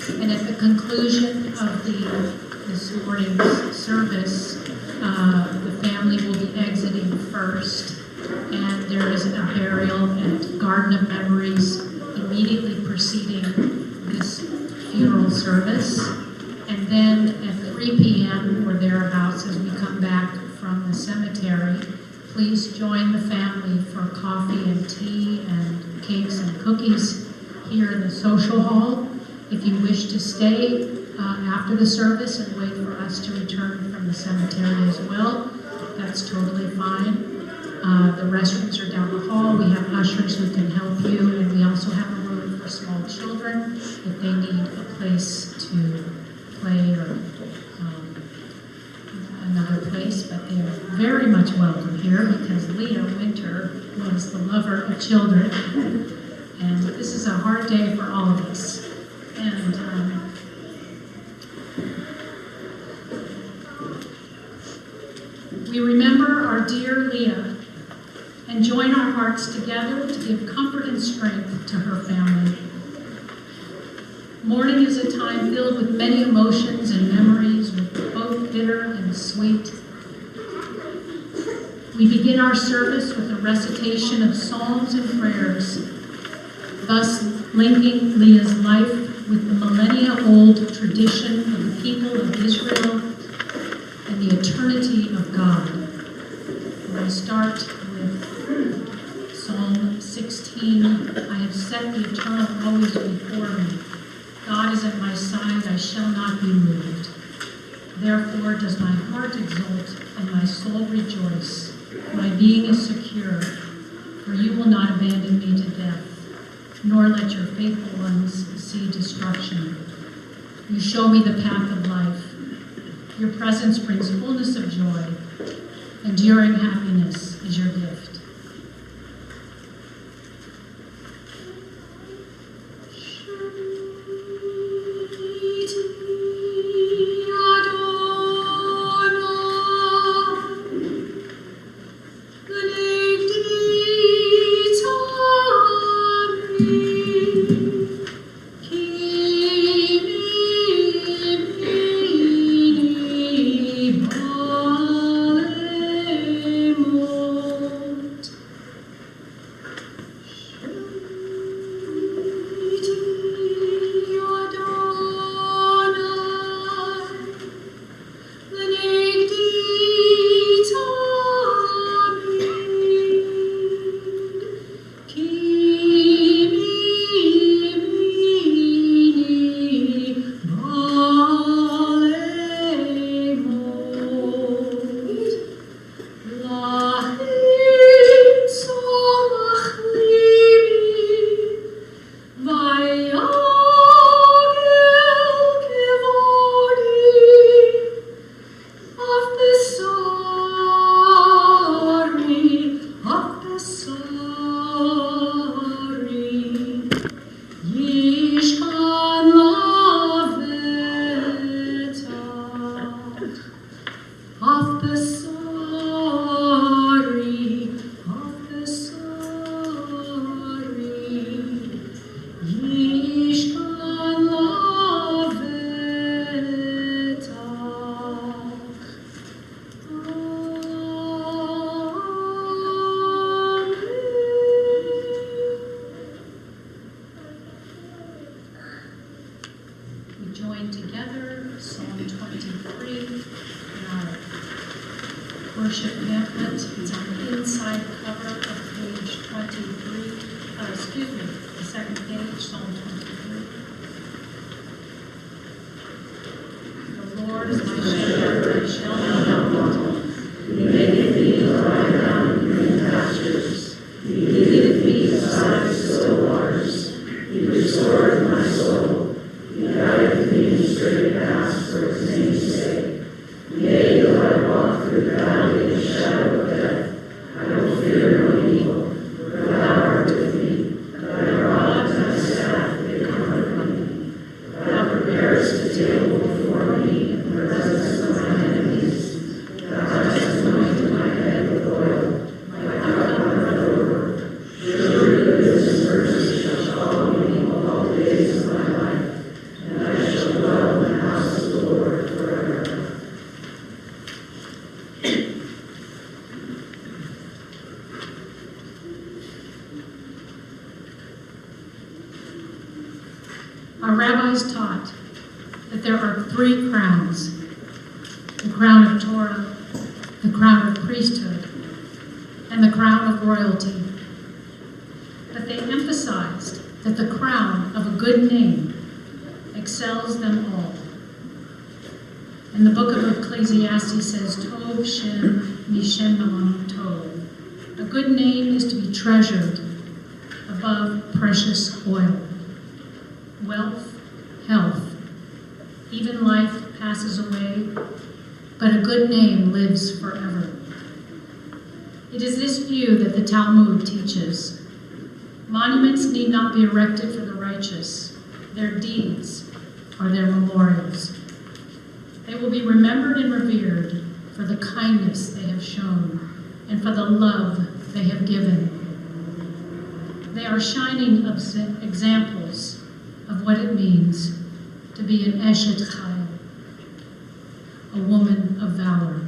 And at the conclusion of this morning's service, the family will be exiting first, and there is a burial at Garden of Memories immediately preceding this funeral service. And then at 3 p.m. or thereabouts, as we come back from the cemetery, please join the family for coffee and tea and cakes and cookies here in the social hall. If you wish to stay after the service and wait for us to return from the cemetery as well, that's totally fine. The restrooms are down the hall. We have ushers who can help you, and we also have a room for small children if they need a place to play or another place, but they are very much welcome here because Leah Winter was the lover of children, and this is a hard day for all of us. And we remember our dear Leah and join our hearts together to give comfort and strength to her family. Mourning is a time filled with many emotions and memories, with both bitter and sweet. We begin our service with a recitation of psalms and prayers, thus linking Leah's life with the millennia-old tradition of the people of Israel and the eternity of God. And I start with Psalm 16. I have set the eternal always before me. God is at my side, I shall not be moved. Therefore does my heart exult and my soul rejoice. My being is secure, for you will not abandon me to death, nor let your faithful ones see destruction. You show me the path of life. Your presence brings fullness of joy. Enduring happiness is your gift. Fear no evil, for thou art with me, thy rod and thy staff, they comfort me. Our rabbis taught that there are 3 crowns: the crown of Torah, the crown of priesthood, and the crown of royalty. But they emphasized that the crown of a good name excels them all. And the book of Ecclesiastes says, Tov Shem Mishem Malam Tov. A good name is to be treasured above precious oil. Wealth, health, even life passes away, but a good name lives forever. It is this view that the Talmud teaches. Monuments need not be erected for the righteous. Their deeds are their memorials. They will be remembered and revered for the kindness they have shown and for the love they have given. They are shining examples of what it means to be an Eshet Chayil, a woman of valor.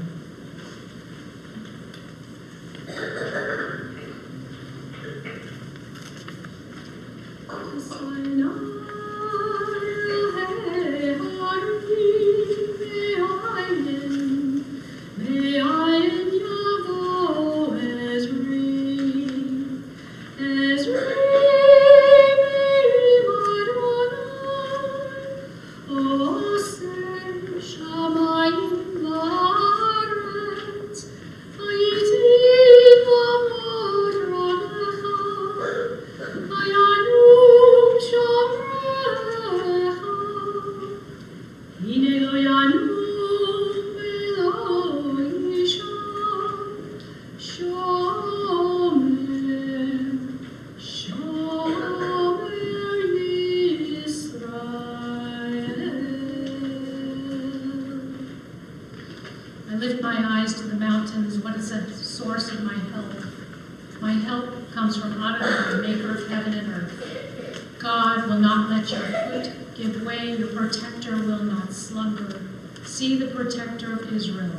See the protector of Israel,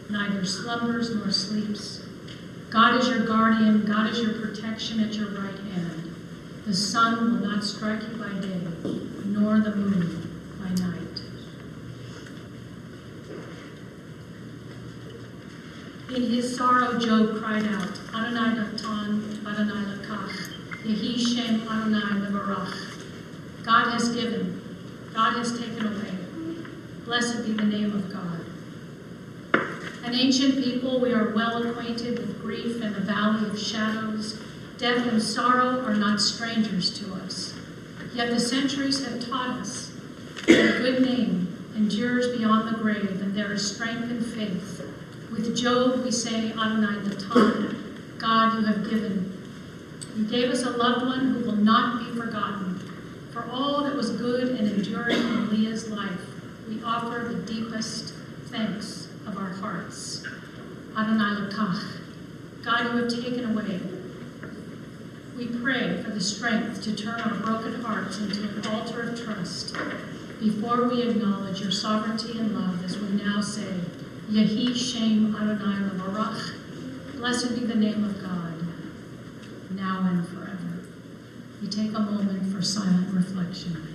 neither slumbers nor sleeps. God is your guardian, God is your protection at your right hand. The sun will not strike you by day, nor the moon by night. In his sorrow, Job cried out, Adonai Natan, Adonai Lakach, Yehi Shem Adonai Levarach. God has given, God has taken away. Blessed be the name of God. An ancient people, we are well acquainted with grief and the valley of shadows. Death and sorrow are not strangers to us. Yet the centuries have taught us that a good name endures beyond the grave, and there is strength in faith. With Job, we say, Adonai Natan, God, you have given. You gave us a loved one who will not be forgotten. For all that was good and enduring in Leah's life, we offer the deepest thanks of our hearts. Adonai Lakach, God, you have taken away. We pray for the strength to turn our broken hearts into an altar of trust before we acknowledge your sovereignty and love as we now say, Yehi Shem Adonai Levarach. Blessed be the name of God, now and forever. We take a moment for silent reflection.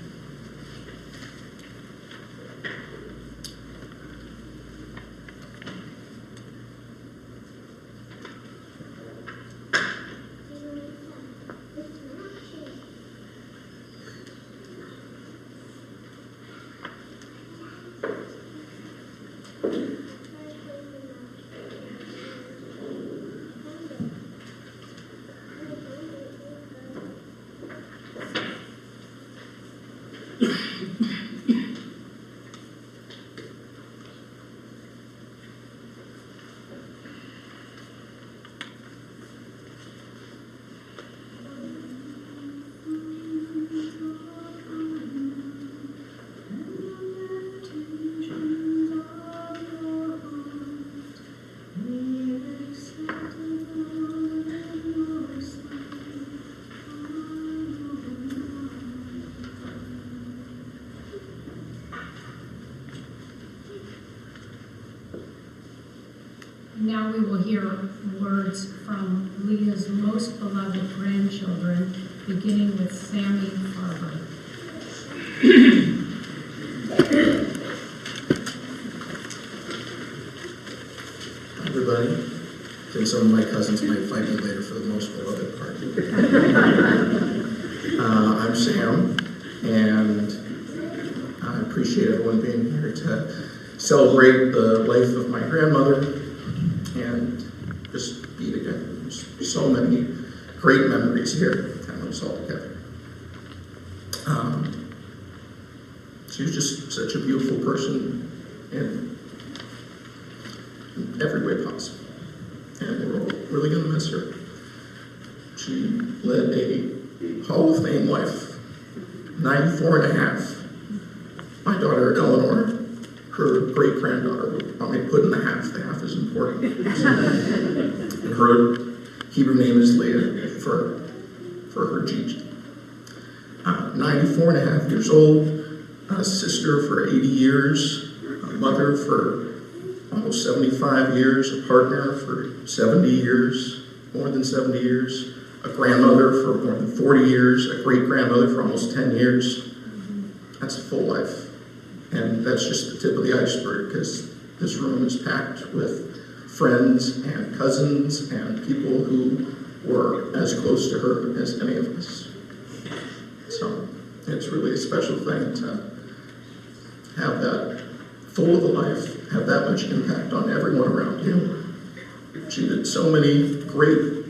Now we will hear words from Leah's most beloved grandchildren, beginning with Sammy Farber. Everybody, I think some of my cousins might fight me later for the most beloved part. I'm Sam, and I appreciate everyone being here to celebrate the life of my grandmother and just be together. There's so many great memories here, time us all together. She was just such a beautiful person in every way possible, and we're all really going to miss her. She led a Hall of Fame life, 94 and a half. My daughter Eleanor, her great-granddaughter, I may put in the half is important. And her Hebrew name is Leah for her Gigi. 94 and a half years old, a sister for 80 years, a mother for almost 75 years, a partner for 70 years, more than 70 years, a grandmother for more than 40 years, a great-grandmother for almost 10 years. That's a full life. And that's just the tip of the iceberg, because this room is packed with friends and cousins and people who were as close to her as any of us. So it's really a special thing to have that full of a life, have that much impact on everyone around you. She did so many great,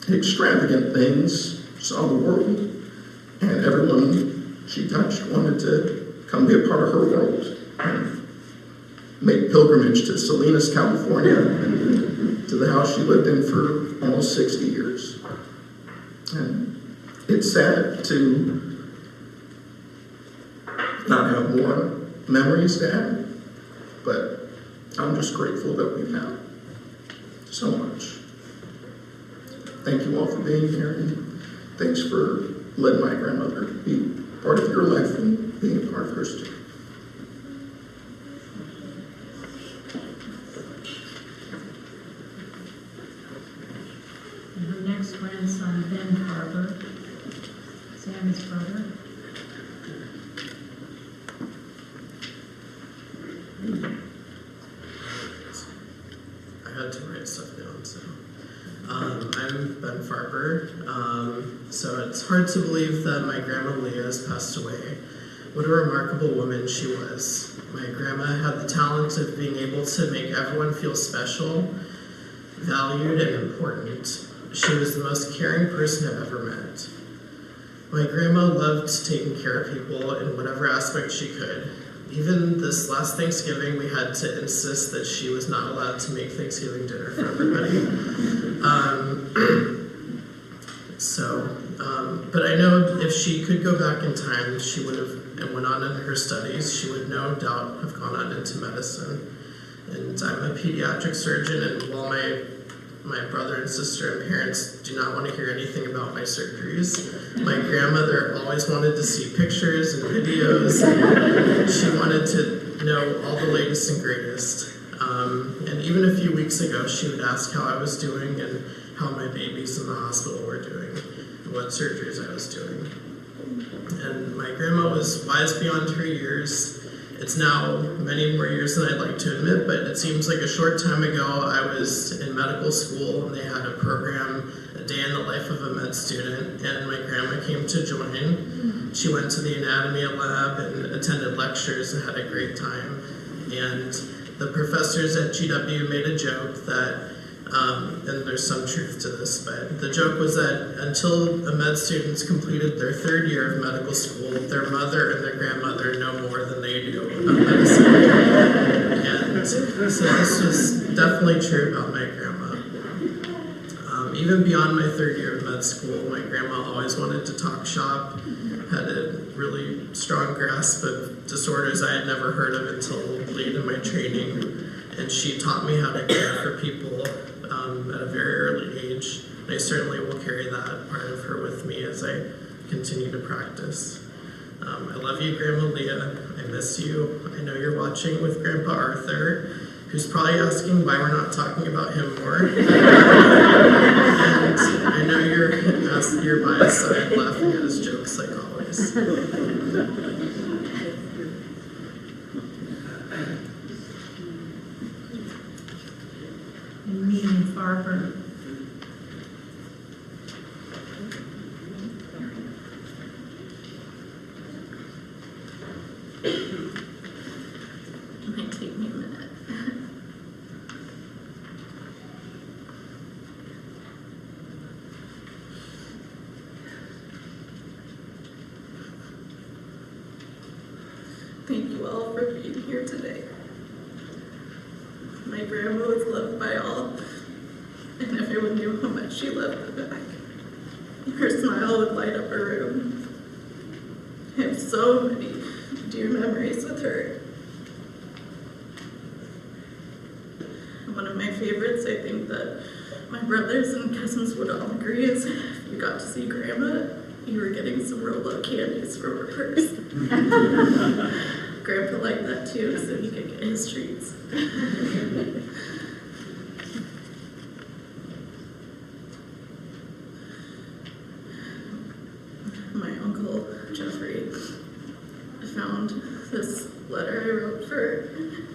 extravagant things, saw the world, and everyone she touched wanted to come be a part of her world and make pilgrimage to Salinas, California, and to the house she lived in for almost 60 years. And it's sad to not have more memories to add, but I'm just grateful that we've had so much. Thank you all for being here, and thanks for letting my grandmother be part of your life and being a part of hers too. And her next grandson, Ben Farber, Sam's brother. I had to write stuff down, so. I'm Ben Farber. So it's hard to believe that my grandma Leah has passed away. What a remarkable woman she was. My grandma had the talent of being able to make everyone feel special, valued, and important. She was the most caring person I've ever met. My grandma loved taking care of people in whatever aspect she could. Even this last Thanksgiving, we had to insist that she was not allowed to make Thanksgiving dinner for everybody. But I know if she could go back in time, she would have, and went on in her studies, she would no doubt have gone on into medicine. And I'm a pediatric surgeon, and while my brother and sister and parents do not want to hear anything about my surgeries, my grandmother always wanted to see pictures and videos, and she wanted to know all the latest and greatest. And even a few weeks ago, she would ask how I was doing and how my babies in the hospital were doing, and what surgeries I was doing. And my grandma was wise beyond her years. It's now many more years than I'd like to admit, but it seems like a short time ago I was in medical school and they had a program, a day in the life of a med student, and my grandma came to join. She went to the anatomy lab and attended lectures and had a great time. And the professors at GW made a joke that, and there's some truth to this, but the joke was that until the med students completed their third year of medical school, their mother and their grandmother know more than they do about medicine. And so this was definitely true about my grandma. Even beyond my third year of med school, my grandma always wanted to talk shop, had a really strong grasp of disorders I had never heard of until late in my training, and she taught me how to care for people at a very early age. And I certainly will carry that part of her with me as I continue to practice. I love you, Grandma Leah. I miss you. I know you're watching with Grandpa Arthur, who's probably asking why we're not talking about him more. And I know you're by his side, laughing at his jokes like always. And me and Farber. It might take me a minute. Thank you all for being here today. My grandma was loved by all, and everyone knew how much she loved the back. Her smile would light up a room. I have so many dear memories with her. One of my favorites, I think that my brothers and cousins would all agree, is if you got to see Grandma, you were getting some Rolo candies from her purse. Grandpa liked that too, so he could get his treats. My uncle, Jeffrey, found this letter I wrote for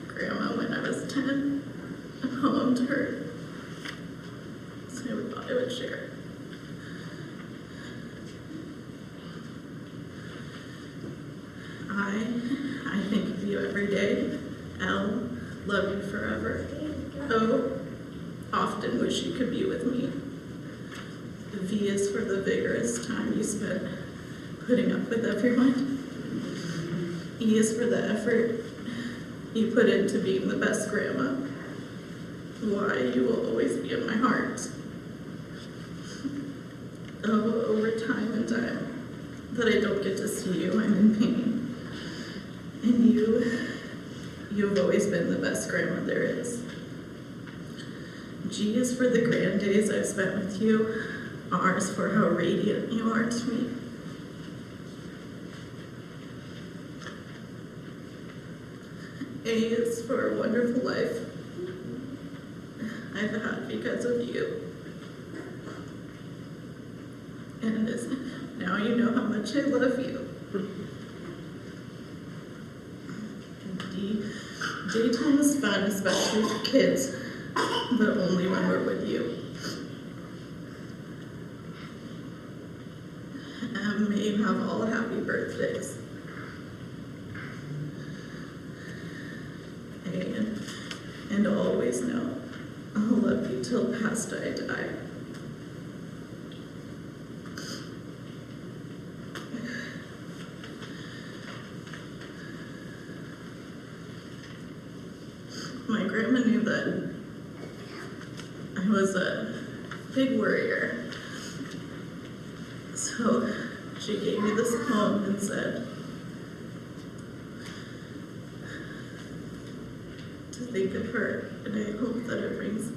Grandma when I was 10, a poem to her, so I thought I would share. I think of you every day. L, love you forever. O, often wish you could be with me. The V is for the vigorous time you spent putting up with everyone. E is for the effort you put into being the best grandma. Y, you will always be in my heart. O, over time and time that I don't get to see you, I'm in pain. And you've always been the best grandma there is. G is for the grand days I've spent with you. R is for how radiant you are to me. A is for a wonderful life I've had because of you. And is now you know how much I love you. D, daytime is fun, especially for kids, but only when we're with you. May you have all happy birthdays. And always know I'll love you till past I die. My grandma knew that I was a big worrier, so she gave me this poem and said to think of her, and I hope that it brings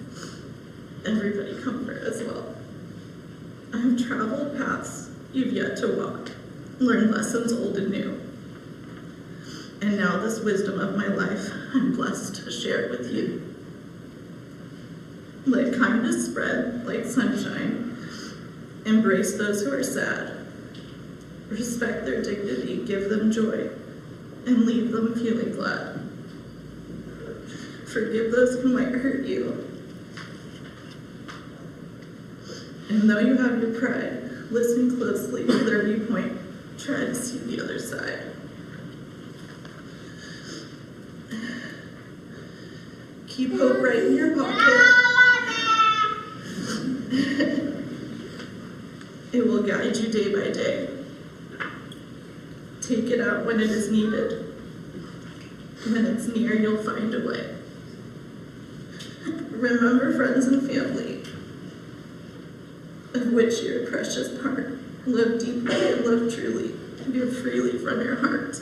everybody comfort as well. I've traveled paths you've yet to walk, learned lessons old and new. And now this wisdom of my life, I'm blessed to share with you. Let kindness spread like sunshine. Embrace those who are sad. Respect their dignity, give them joy, and leave them feeling glad. Forgive those who might hurt you. And though you have your pride, listen closely to their viewpoint. Try to see the other side. Keep hope right in your pocket. It will guide you day by day. Take it out when it is needed. When it's near, you'll find a way. Remember friends and family, of which you're a precious part. Love deeply and love truly. Give freely from your heart.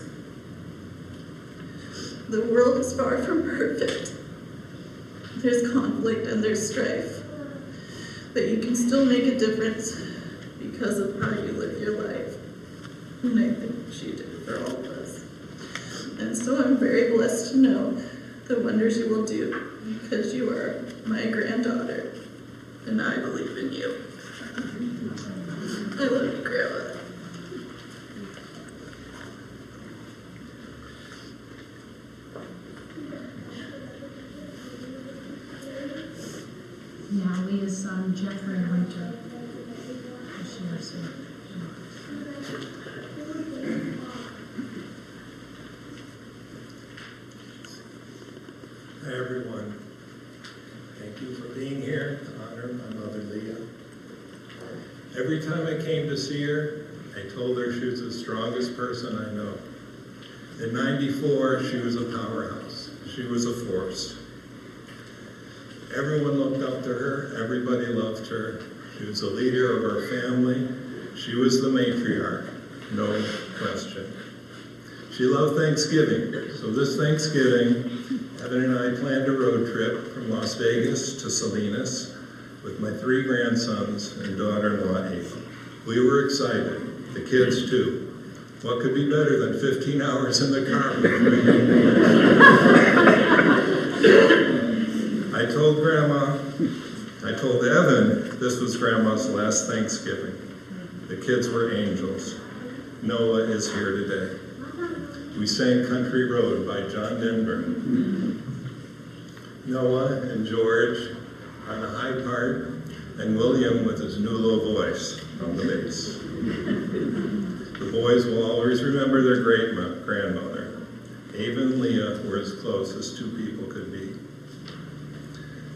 The world is far from perfect. There's conflict and there's strife, but you can still make a difference because of how you live your life. And I think she did for all of us. And so I'm very blessed to know the wonders you will do because you are my granddaughter, and I believe in you. I love you, Grandma. Now Leah's son, Jeffrey Hunter. Shares her. Hi, everyone. Thank you for being here to honor my mother, Leah. Every time I came to see her, I told her she was the strongest person I know. In '94, she was a powerhouse. She was a force. Everyone looked up to her. Everybody loved her. She was the leader of our family. She was the matriarch, no question. She loved Thanksgiving. So this Thanksgiving, Evan and I planned a road trip from Las Vegas to Salinas with my 3 grandsons and daughter-in-law, Ava. We were excited, the kids too. What could be better than 15 hours in the car with 3 young boys? I told Evan this was Grandma's last Thanksgiving. The kids were angels. Noah is here today. We sang Country Road by John Denver. Noah and George on the high part, and William with his new low voice on the bass. The boys will always remember their great-grandmother. Ava and Leah were as close as 2 people could be.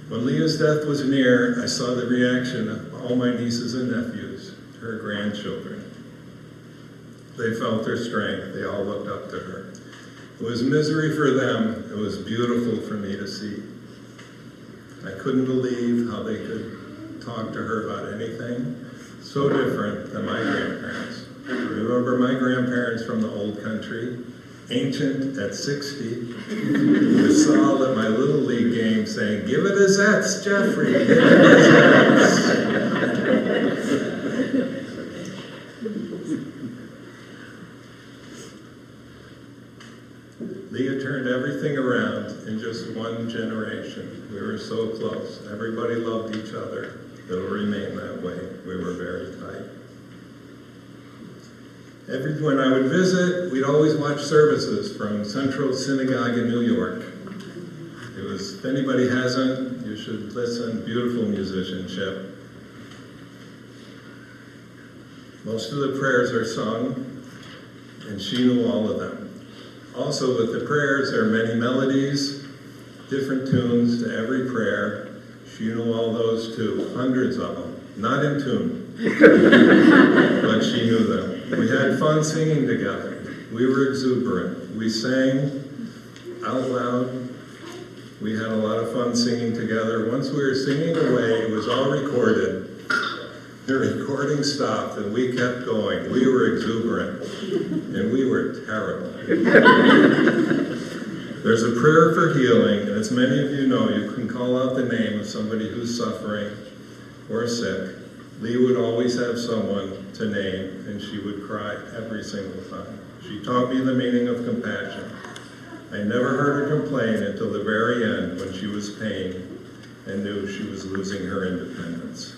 When Leah's death was near, I saw the reaction of all my nieces and nephews, her grandchildren. They felt her strength. They all looked up to her. It was misery for them. It was beautiful for me to see. I couldn't believe how they could talk to her about anything so different than my grandparents. Remember my grandparents from the old country, ancient at 60, with Saul at my Little League game saying, "Give it a Zets, Jeffrey, give it a Zets." Leah turned everything around in just 1 generation. We were so close. Everybody loved each other. It'll remain that way. We were very tight. When I would visit, we'd always watch services from Central Synagogue in New York. If anybody hasn't, you should listen. Beautiful musicianship. Most of the prayers are sung, and she knew all of them. Also, with the prayers, there are many melodies, different tunes to every prayer. She knew all those too, hundreds of them. Not in tune, but she knew them. We had fun singing together. We were exuberant. We sang out loud. We had a lot of fun singing together. Once we were singing away, it was all recorded. The recording stopped and we kept going. We were exuberant and we were terrible. There's a prayer for healing, and as many of you know, you can call out the name of somebody who's suffering or sick. Leah would always have someone to name, and she would cry every single time. She taught me the meaning of compassion. I never heard her complain until the very end when she was paying and knew she was losing her independence.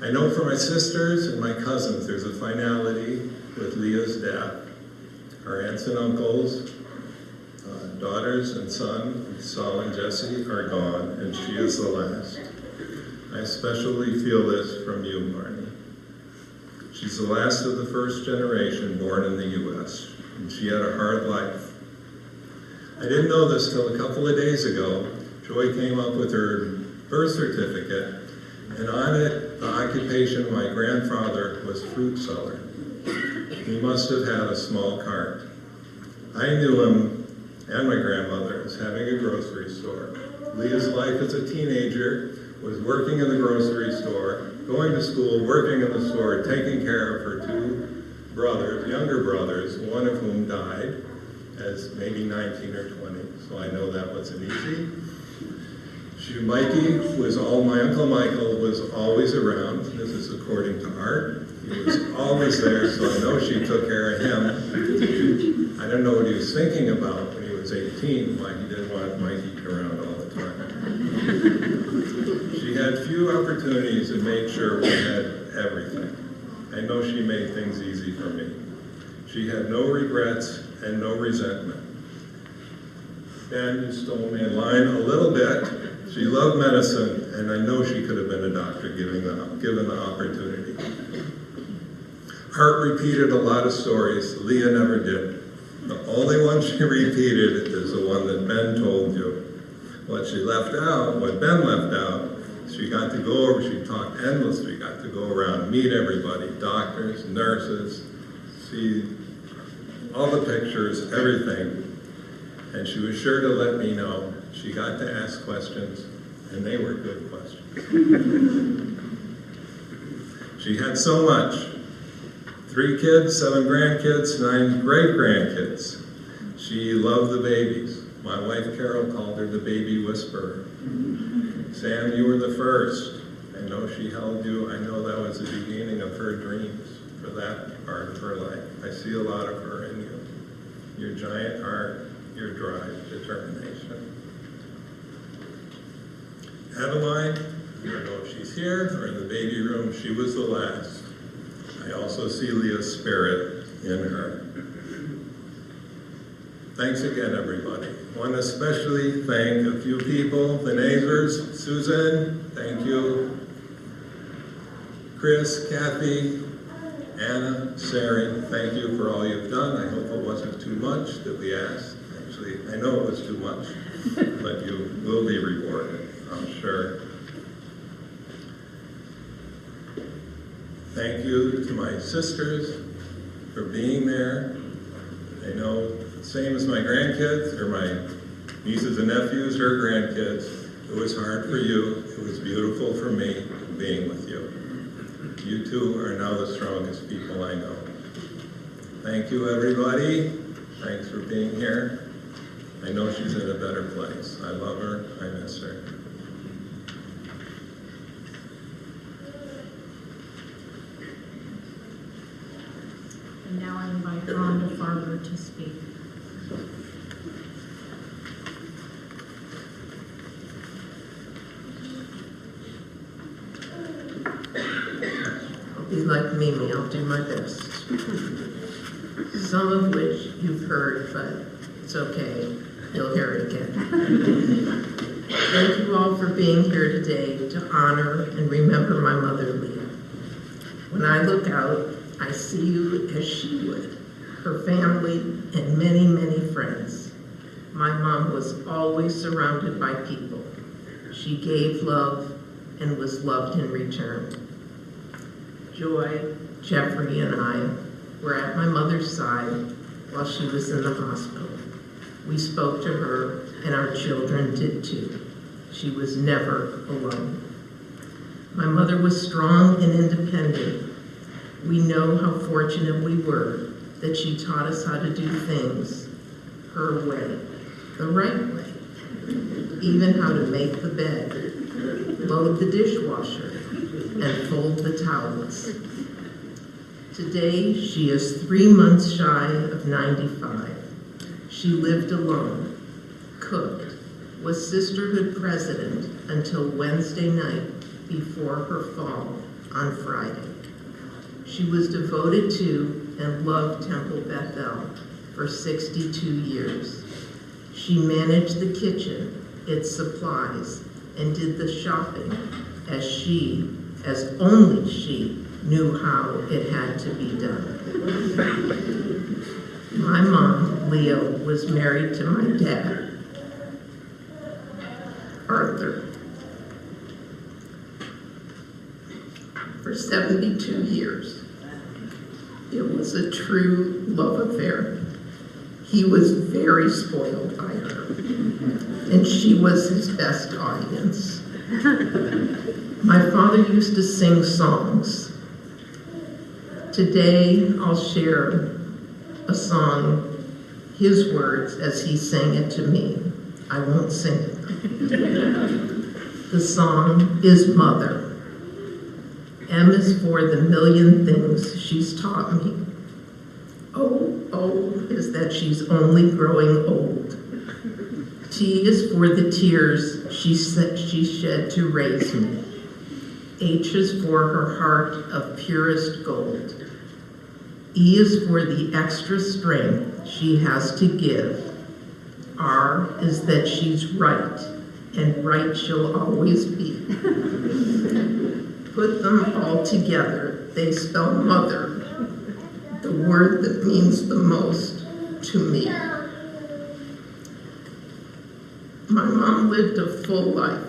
I know for my sisters and my cousins, there's a finality with Leah's death. Our aunts and uncles, daughters and son, Saul and Jesse, are gone, and she is the last. I especially feel this from you, Marnie. She's the last of the first generation born in the U.S., and she had a hard life. I didn't know this till a couple of days ago. Joy came up with her birth certificate, and on it, the occupation of my grandfather was fruit seller. He must have had a small cart. I knew him and my grandmother as having a grocery store. Leah's life as a teenager was working in the grocery store, going to school, working in the store, taking care of her 2 brothers, younger brothers, one of whom died as maybe 19 or 20, so I know that wasn't easy. My Uncle Michael was always around. This is according to Art. He was always there, so I know she took care of him. I don't know what he was thinking about when he was 18, why he didn't want Mikey around all the time. She had few opportunities and made sure we had everything. I know she made things easy for me. She had no regrets and no resentment. Ben, you stole me in line a little bit. She loved medicine, and I know she could have been a doctor given the opportunity. Art repeated a lot of stories. Leah never did. The only one she repeated is the one that Ben told you. What she left out, what Ben left out, she got to go over, she talked endlessly, got to go around, meet everybody, doctors, nurses, see all the pictures, everything. And she was sure to let me know. She got to ask questions, and they were good questions. She had so much. 3 kids, 7 grandkids, 9 great-grandkids. She loved the babies. My wife Carol called her the baby whisperer. Sam, you were the first. I know she held you. I know that was the beginning of her dreams for that part of her life. I see a lot of her in you. Your giant heart, your drive, determination. Adeline, I don't know if she's here or in the baby room, she was the last. I also see Leah's spirit in her. Thanks again, everybody. I want to especially thank a few people, the neighbors, Susan, thank you. Chris, Kathy, Anna, Sari, thank you for all you've done. I hope it wasn't too much that we asked. Actually, I know it was too much, but you will be rewarded, I'm sure. Thank you to my sisters for being there. I know, same as my grandkids, or my nieces and nephews, her grandkids, it was hard for you. It was beautiful for me being with you. You two are now the strongest people I know. Thank you, everybody. Thanks for being here. I know she's in a better place. I love her. I miss her. And now I invite Rhonda Farber to speak. I'll be like Mimi, I'll do my best. Some of which you've heard, but it's okay, you'll hear it again. Thank you all for being here today to honor and remember my mother, Leah. When I look out, I see you as she would, her family, and many, many friends. My mom was always surrounded by people. She gave love and was loved in return. Joy, Jeffrey, and I were at my mother's side while she was in the hospital. We spoke to her, and our children did too. She was never alone. My mother was strong and independent. We know how fortunate we were that she taught us how to do things her way, the right way. Even how to make the bed, load the dishwasher, and fold the towels. Today, she is 3 months shy of 95. She lived alone, cooked, was sisterhood president until Wednesday night before her fall on Friday. She was devoted to and loved Temple Bethel for 62 years. She managed the kitchen, its supplies, and did the shopping as only she knew how it had to be done. My mom, Leah, was married to my dad, Arthur, for 72 years. It was a true love affair. He was very spoiled by her, and she was his best audience. My father used to sing songs. Today, I'll share a song, his words, as he sang it to me. I won't sing it. The song is Mother. M is for the million things she's taught me. O is that she's only growing old. T is for the tears she shed to raise me. H is for her heart of purest gold. E is for the extra strength she has to give. R is that she's right, and right she'll always be. Put them all together, they spell mother, the word that means the most to me. My mom lived a full life.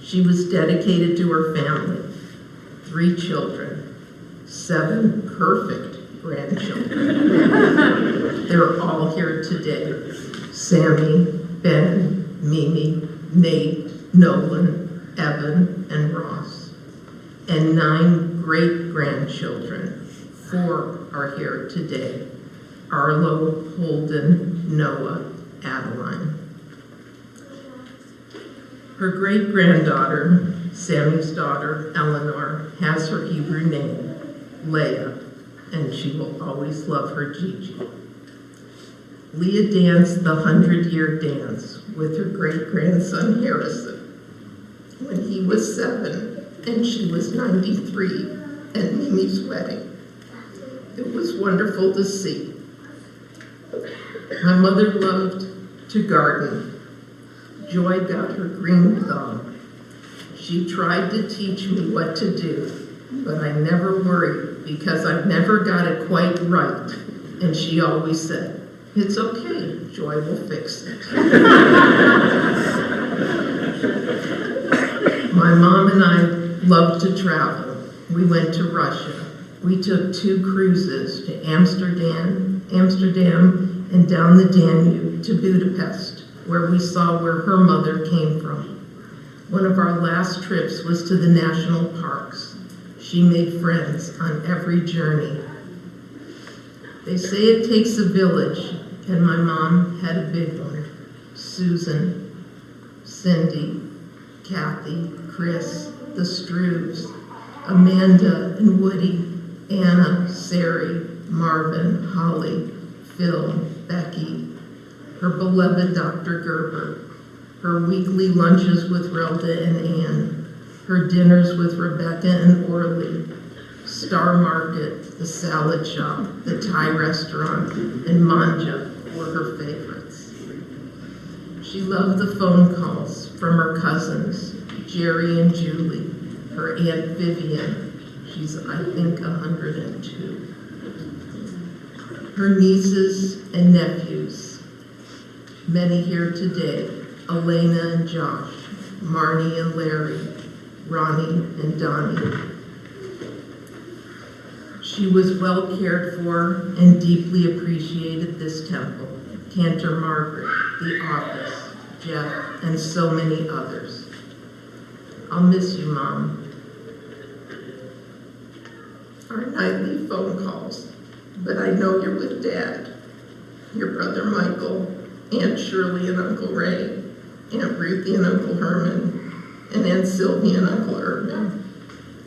She was dedicated to her family, 3 children, 7 perfect grandchildren. They're all here today. Sammy, Ben, Mimi, Nate, Nolan, Evan, and Ross. And 9 great-grandchildren. 4 are here today. Arlo, Holden, Noah, Adeline. Her great-granddaughter, Sammy's daughter, Eleanor, has her Hebrew name, Leah, and she will always love her Gigi. Leah danced the 100-year dance with her great-grandson, Harrison, when he was 7 and she was 93 at Mimi's wedding. It was wonderful to see. My mother loved to garden. Joy got her green thumb. She tried to teach me what to do, but I never worried because I never got it quite right. And she always said, "It's okay, Joy will fix it." My mom and I loved to travel. We went to Russia. We took 2 cruises to Amsterdam, and down the Danube to Budapest, where we saw where her mother came from. One of our last trips was to the national parks. She made friends on every journey. They say it takes a village, and my mom had a big one. Susan, Cindy, Kathy, Chris, the Struves, Amanda and Woody, Anna, Sari, Marvin, Holly, Phil, Becky, her beloved Dr. Gerber, her weekly lunches with Relda and Ann, her dinners with Rebecca and Orly, Star Market, the salad shop, the Thai restaurant, and Manja were her favorites. She loved the phone calls from her cousins, Jerry and Julie, her Aunt Vivian, she's I think 102, her nieces and nephews, many here today, Elena and Josh, Marnie and Larry, Ronnie and Donnie. She was well cared for and deeply appreciated this temple, Cantor Margaret, the office, Jeff, and so many others. I'll miss you, Mom. Our nightly phone calls, but I know you're with Dad, your brother Michael, Aunt Shirley and Uncle Ray, Aunt Ruthie and Uncle Herman, and Aunt Sylvie and Uncle Irvin,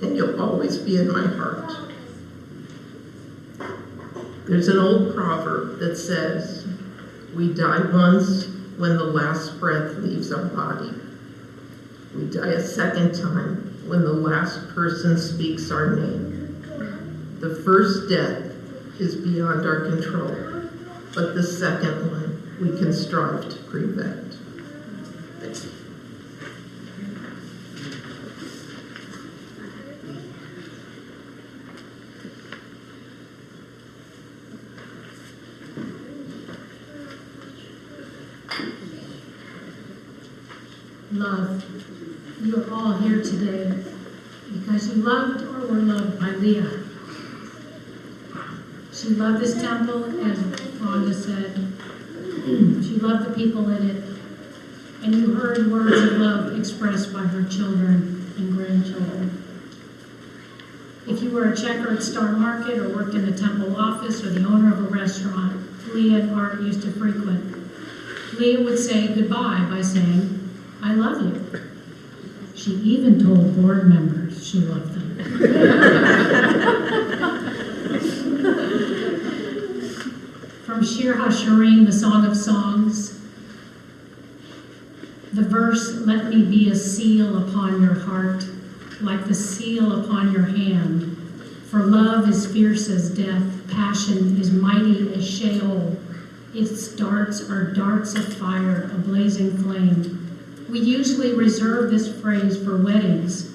and you'll always be in my heart. There's an old proverb that says, we die once when the last breath leaves our body. We die a second time when the last person speaks our name. The first death is beyond our control, but the second one we can strive to prevent. Thank you. Love. You are all here today because you loved or were loved by Leah. She loved this temple, as Rhonda said. She loved the people in it. And you heard words of love expressed by her children and grandchildren. If you were a checker at Star Market or worked in the temple office or the owner of a restaurant Leah and Art used to frequent, Leah would say goodbye by saying, "I love you." She even told board members she loved them. From Shir HaShirim, the Song of Songs, the verse, "Let me be a seal upon your heart," like the seal upon your hand. For love is fierce as death, passion is mighty as Sheol. Its darts are darts of fire, a blazing flame. We usually reserve this phrase for weddings,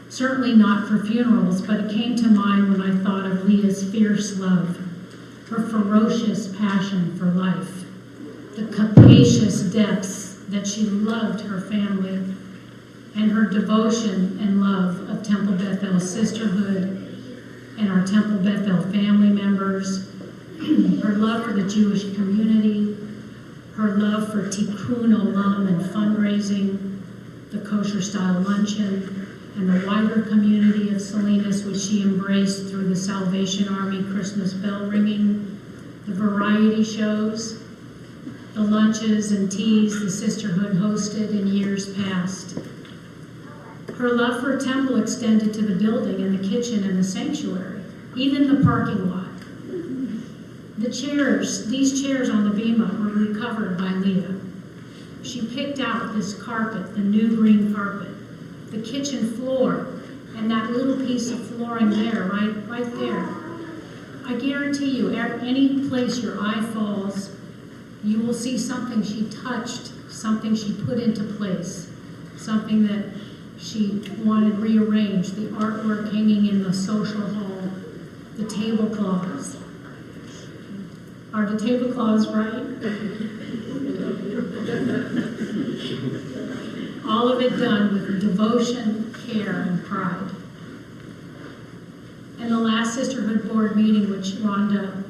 certainly not for funerals, but it came to mind when I thought of Leah's fierce love, her ferocious passion for life, the capacious depths that she loved her family, and her devotion and love of Temple Bethel sisterhood and our Temple Bethel family members, her love for the Jewish community, her love for Tikkun Olam and fundraising, the kosher-style luncheon, and the wider community of Salinas, which she embraced through the Salvation Army Christmas bell ringing, the variety shows, the lunches and teas the sisterhood hosted in years past. Her love for Temple extended to the building and the kitchen and the sanctuary, even the parking lot. These chairs on the bima were recovered by Leah. She picked out this carpet, the new green carpet, the kitchen floor, and that little piece of flooring there, right there. I guarantee you, any place your eye falls, you will see something she touched, something she put into place, something that she wanted rearranged, the artwork hanging in the social hall, the tablecloths. Are the tablecloths right? All of it done with devotion, care, and pride. And the last Sisterhood Board meeting, which Rhonda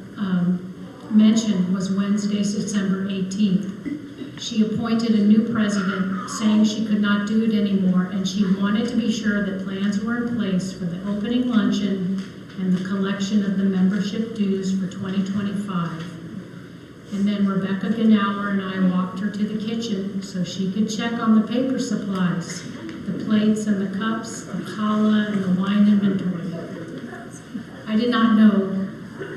mentioned, was Wednesday, December 18th. She appointed a new president, saying she could not do it anymore, and she wanted to be sure that plans were in place for the opening luncheon and the collection of the membership dues for 2025. And then Rebecca Gnauer and I walked her to the kitchen so she could check on the paper supplies, the plates and the cups, the challah and the wine inventory. I did not know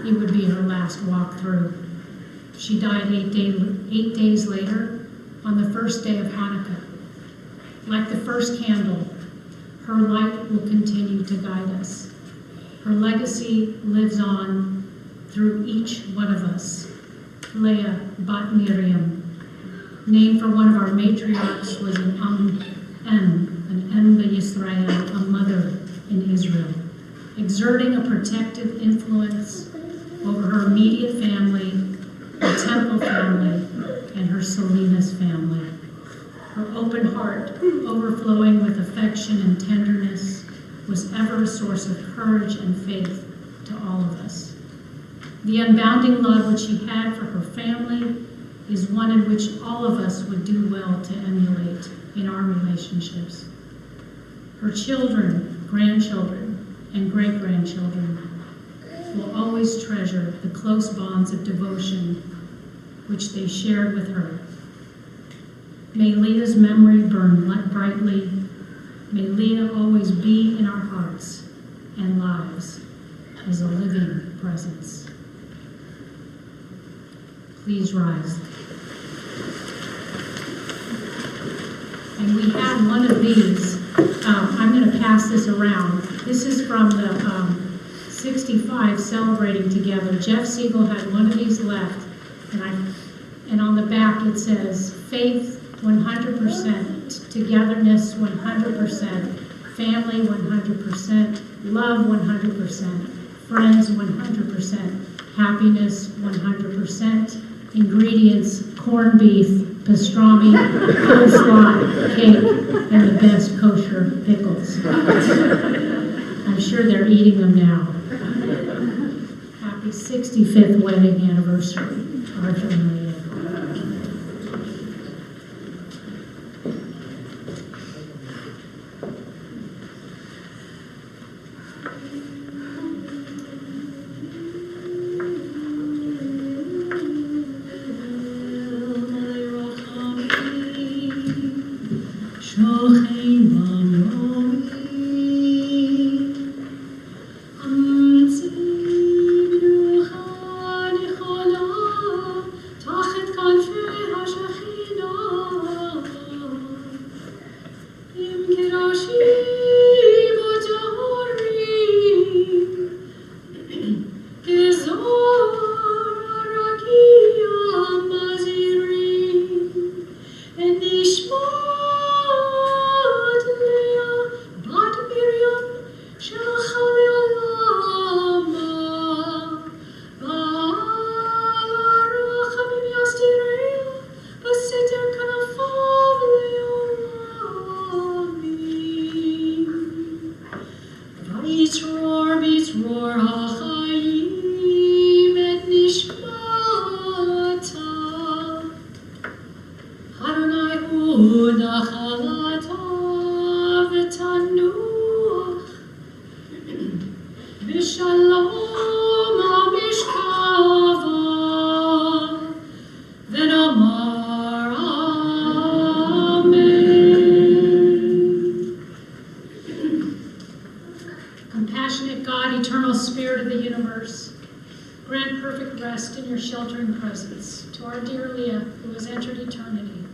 it would be her last walkthrough. She died 8 days later on the first day of Hanukkah. Like the first candle, her light will continue to guide us. Her legacy lives on through each one of us. Leah Bat Miriam, named for one of our matriarchs, was an Yisrael, a mother in Israel, exerting a protective influence over her immediate family, her Temple family, and her Salinas family. Her open heart, overflowing with affection and tenderness, was ever a source of courage and faith to all of us. The unbounding love which she had for her family is one in which all of us would do well to emulate in our relationships. Her children, grandchildren, and great-grandchildren will always treasure the close bonds of devotion which they shared with her. May Leah's memory burn brightly. May Leah always be in our hearts and lives as a living presence. Please rise. And we have one of these. I'm going to pass this around. This is from the 65 Celebrating Together. Jeff Siegel had one of these left, and on the back it says, faith 100%, togetherness 100%, family 100%, love 100%, friends 100%, happiness 100%, ingredients, corned beef, pastrami, coleslaw, cake, and the best kosher pickles. I'm sure they're eating them now. Happy 65th wedding anniversary, Arthur and Leah. Country Grant perfect rest in your sheltering presence to our dear Leah, who has entered eternity.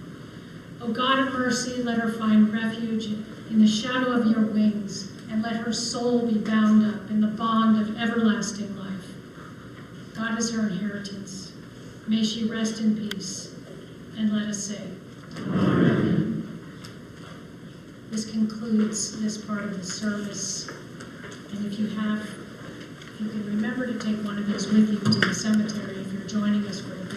O God of mercy, let her find refuge in the shadow of your wings, and let her soul be bound up in the bond of everlasting life. God is her inheritance. May she rest in peace. And let us say, Amen. This concludes this part of the service. And if you can remember to take one of these with you to the cemetery if you're joining us for the